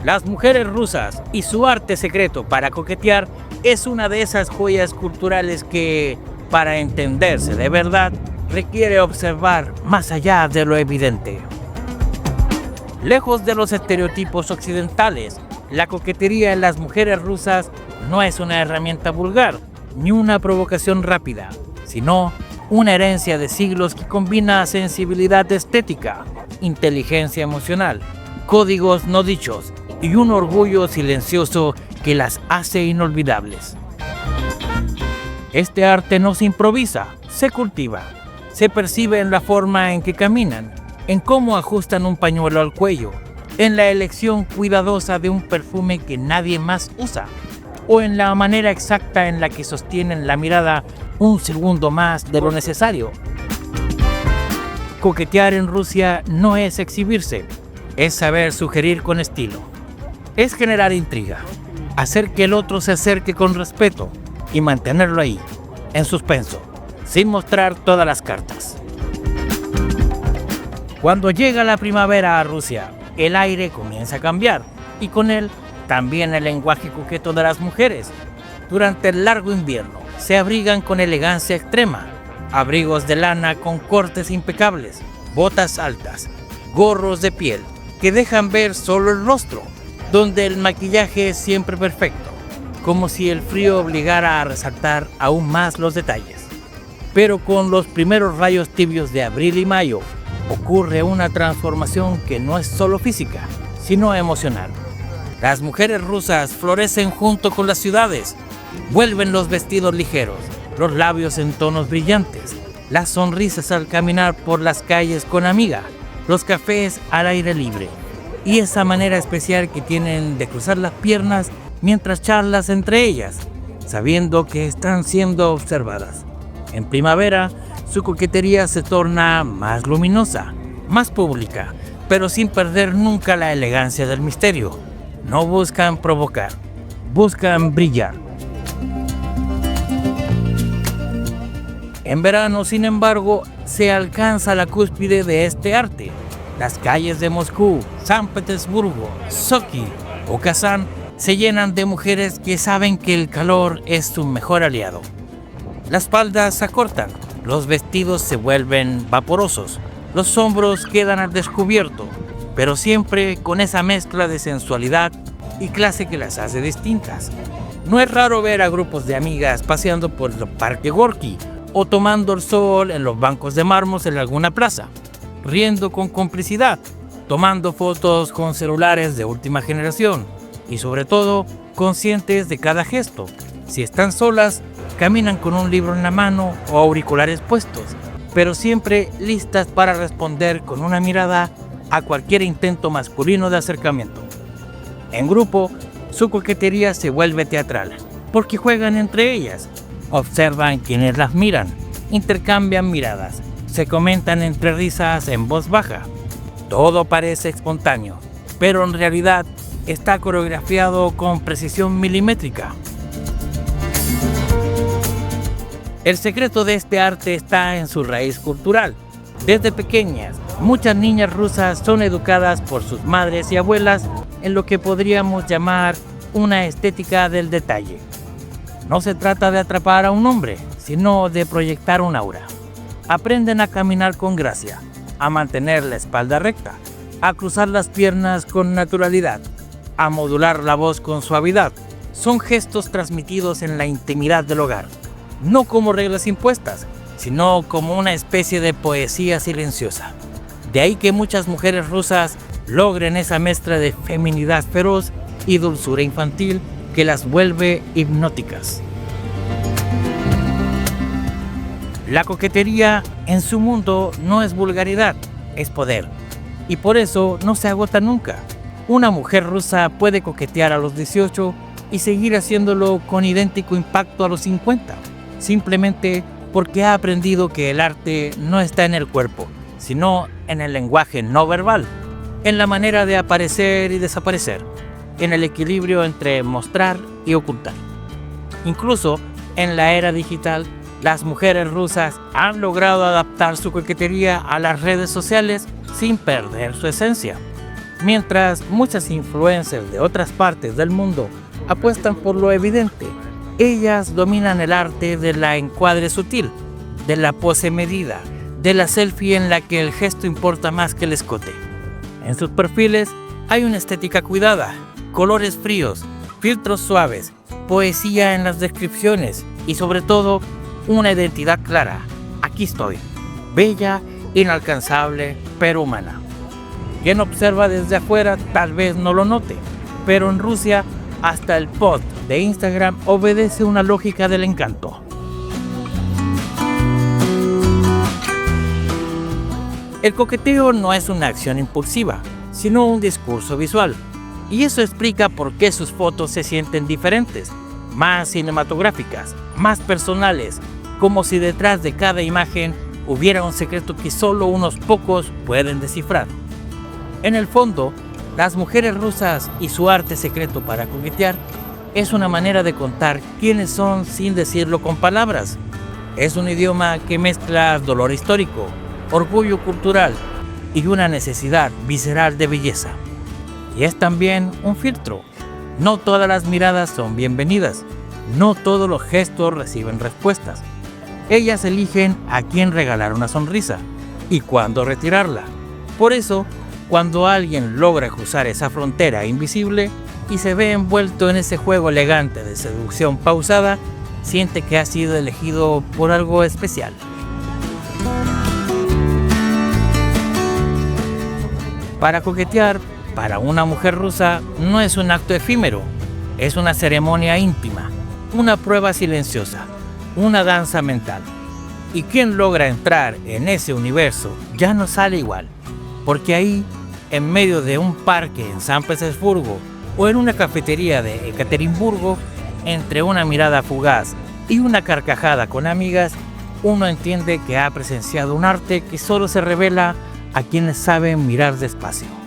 Las mujeres rusas y su arte secreto para coquetear es una de esas joyas culturales que, para entenderse de verdad, requiere observar más allá de lo evidente. Lejos de los estereotipos occidentales, la coquetería en las mujeres rusas no es una herramienta vulgar ni una provocación rápida, sino una herencia de siglos que combina sensibilidad estética, inteligencia emocional, códigos no dichos y un orgullo silencioso que las hace inolvidables. Este arte no se improvisa, se cultiva, se percibe en la forma en que caminan, en cómo ajustan un pañuelo al cuello, en la elección cuidadosa de un perfume que nadie más usa, o en la manera exacta en la que sostienen la mirada un segundo más de lo necesario. Coquetear en Rusia no es exhibirse, es saber sugerir con estilo. Es generar intriga, hacer que el otro se acerque con respeto y mantenerlo ahí, en suspenso, sin mostrar todas las cartas. Cuando llega la primavera a Rusia, el aire comienza a cambiar y con él también el lenguaje coqueto de las mujeres. Durante el largo invierno se abrigan con elegancia extrema, abrigos de lana con cortes impecables, botas altas, gorros de piel que dejan ver solo el rostro, donde el maquillaje es siempre perfecto, como si el frío obligara a resaltar aún más los detalles. Pero con los primeros rayos tibios de abril y mayo, ocurre una transformación que no es solo física, sino emocional. Las mujeres rusas florecen junto con las ciudades, vuelven los vestidos ligeros, los labios en tonos brillantes, las sonrisas al caminar por las calles con amiga, los cafés al aire libre, y esa manera especial que tienen de cruzar las piernas mientras charlas entre ellas, sabiendo que están siendo observadas. En primavera, su coquetería se torna más luminosa, más pública, pero sin perder nunca la elegancia del misterio. No buscan provocar, buscan brillar. En verano, sin embargo, se alcanza la cúspide de este arte. Las calles de Moscú, San Petersburgo, Sochi o Kazán se llenan de mujeres que saben que el calor es su mejor aliado. Las faldas se acortan, los vestidos se vuelven vaporosos, los hombros quedan al descubierto, pero siempre con esa mezcla de sensualidad y clase que las hace distintas. No es raro ver a grupos de amigas paseando por el Parque Gorky o tomando el sol en los bancos de mármol en alguna plaza, riendo con complicidad, tomando fotos con celulares de última generación y sobre todo conscientes de cada gesto. Si están solas, caminan con un libro en la mano o auriculares puestos, pero siempre listas para responder con una mirada a cualquier intento masculino de acercamiento. En grupo, su coquetería se vuelve teatral, porque juegan entre ellas, observan quienes las miran, intercambian miradas, se comentan entre risas en voz baja. Todo parece espontáneo, pero en realidad está coreografiado con precisión milimétrica. El secreto de este arte está en su raíz cultural. Desde pequeñas, muchas niñas rusas son educadas por sus madres y abuelas en lo que podríamos llamar una estética del detalle. No se trata de atrapar a un hombre, sino de proyectar un aura. Aprenden a caminar con gracia, a mantener la espalda recta, a cruzar las piernas con naturalidad, a modular la voz con suavidad. Son gestos transmitidos en la intimidad del hogar, no como reglas impuestas, sino como una especie de poesía silenciosa. De ahí que muchas mujeres rusas logren esa mezcla de feminidad feroz y dulzura infantil que las vuelve hipnóticas. La coquetería en su mundo no es vulgaridad, es poder, y por eso no se agota nunca. Una mujer rusa puede coquetear a los 18 y seguir haciéndolo con idéntico impacto a los 50, simplemente porque ha aprendido que el arte no está en el cuerpo, sino en el lenguaje no verbal, en la manera de aparecer y desaparecer, en el equilibrio entre mostrar y ocultar. Incluso en la era digital, las mujeres rusas han logrado adaptar su coquetería a las redes sociales sin perder su esencia. Mientras muchas influencers de otras partes del mundo apuestan por lo evidente, ellas dominan el arte de la encuadre sutil, de la pose medida, de la selfie en la que el gesto importa más que el escote. En sus perfiles hay una estética cuidada, colores fríos, filtros suaves, poesía en las descripciones y sobre todo una identidad clara. Aquí estoy, bella, inalcanzable, pero humana. Quien observa desde afuera tal vez no lo note, pero en Rusia hasta el post de Instagram obedece una lógica del encanto. El coqueteo no es una acción impulsiva, sino un discurso visual. Y eso explica por qué sus fotos se sienten diferentes, más cinematográficas, más personales, como si detrás de cada imagen hubiera un secreto que solo unos pocos pueden descifrar. En el fondo, las mujeres rusas y su arte secreto para coquetear es una manera de contar quiénes son sin decirlo con palabras. Es un idioma que mezcla dolor histórico, orgullo cultural y una necesidad visceral de belleza. Y es también un filtro. No todas las miradas son bienvenidas, no todos los gestos reciben respuestas. Ellas eligen a quién regalar una sonrisa y cuándo retirarla. Por eso, cuando alguien logra cruzar esa frontera invisible y se ve envuelto en ese juego elegante de seducción pausada, siente que ha sido elegido por algo especial. Para coquetear, para una mujer rusa, no es un acto efímero, es una ceremonia íntima, una prueba silenciosa, una danza mental. Y quien logra entrar en ese universo ya no sale igual, porque ahí, en medio de un parque en San Petersburgo o en una cafetería de Ekaterimburgo, entre una mirada fugaz y una carcajada con amigas, uno entiende que ha presenciado un arte que solo se revela a quienes saben mirar despacio.